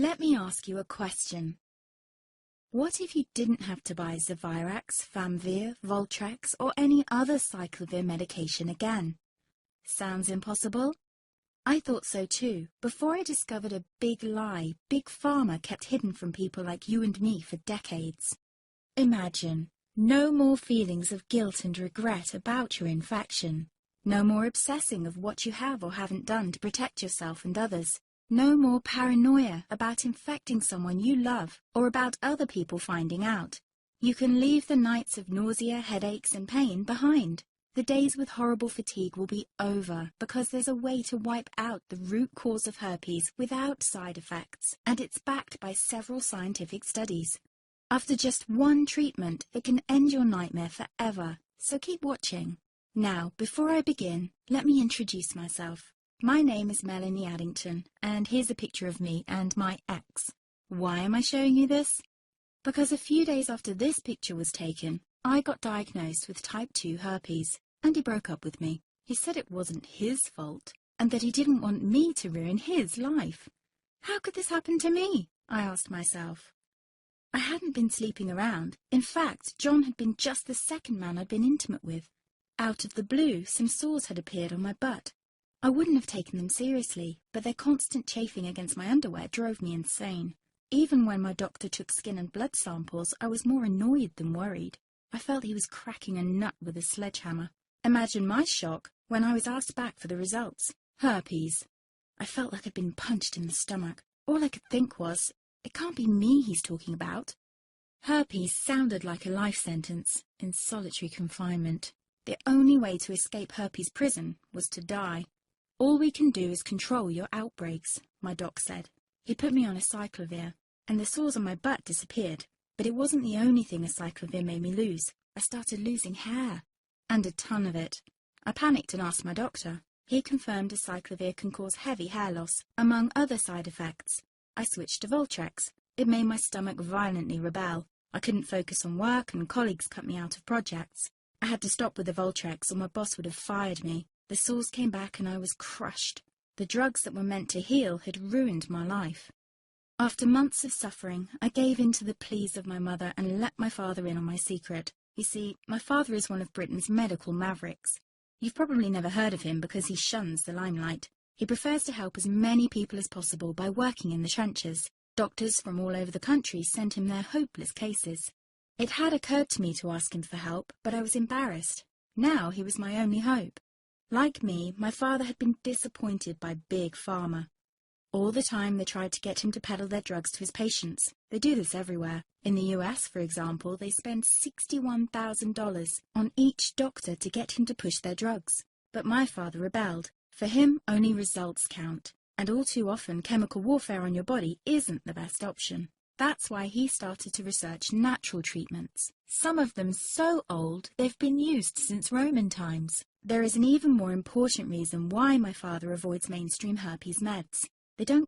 Let me ask you a question. What if you didn't have to buy Zevirax, Famvir, Voltrex, or any other cyclovir medication again? Sounds impossible? I thought so too, before I discovered a big lie Big Pharma kept hidden from people like you and me for decades. Imagine, no more feelings of guilt and regret about your infection. No more obsessing of what you have or haven't done to protect yourself and others. No more paranoia about infecting someone you love or about other people finding out. You can leave the nights of nausea, headaches and pain behind. The days with horrible fatigue will be over because there's a way to wipe out the root cause of herpes without side effects, and it's backed by several scientific studies. After just one treatment, it can end your nightmare forever, so keep watching. Now, before I begin, let me introduce myself. My name is Melanie Addington, and here's a picture of me and my ex. Why am I showing you this? Because a few days after this picture was taken, I got diagnosed with type 2 herpes, and he broke up with me. He said it wasn't his fault, and that he didn't want me to ruin his life. How could this happen to me? I asked myself. I hadn't been sleeping around. In fact, John had been just the second man I'd been intimate with. Out of the blue, some sores had appeared on my butt. I wouldn't have taken them seriously, but their constant chafing against my underwear drove me insane. Even when my doctor took skin and blood samples, I was more annoyed than worried. I felt he was cracking a nut with a sledgehammer. Imagine my shock when I was asked back for the results. Herpes. I felt like I'd been punched in the stomach. All I could think was, it can't be me he's talking about. Herpes sounded like a life sentence in solitary confinement. The only way to escape herpes prison was to die. All we can do is control your outbreaks, my doc said. He put me on a cyclovir, and the sores on my butt disappeared. But it wasn't the only thing a cyclovir made me lose. I started losing hair, and a ton of it. I panicked and asked my doctor. He confirmed a cyclovir can cause heavy hair loss, among other side effects. I switched to Voltrex. It made my stomach violently rebel. I couldn't focus on work, and colleagues cut me out of projects. I had to stop with the Voltrex, or my boss would have fired me. The sores came back and I was crushed. The drugs that were meant to heal had ruined my life. After months of suffering, I gave in to the pleas of my mother and let my father in on my secret. You see, my father is one of Britain's medical mavericks. You've probably never heard of him because he shuns the limelight. He prefers to help as many people as possible by working in the trenches. Doctors from all over the country sent him their hopeless cases. It had occurred to me to ask him for help, but I was embarrassed. Now he was my only hope. Like me, my father had been disappointed by Big Pharma. All the time they tried to get him to peddle their drugs to his patients. They do this everywhere. In the US, for example, they spend $61,000 on each doctor to get him to push their drugs. But my father rebelled. For him, only results count. And all too often, chemical warfare on your body isn't the best option. That's why he started to research natural treatments. Some of them so old, they've been used since Roman times. There is an even more important reason why my father avoids mainstream herpes meds. They don't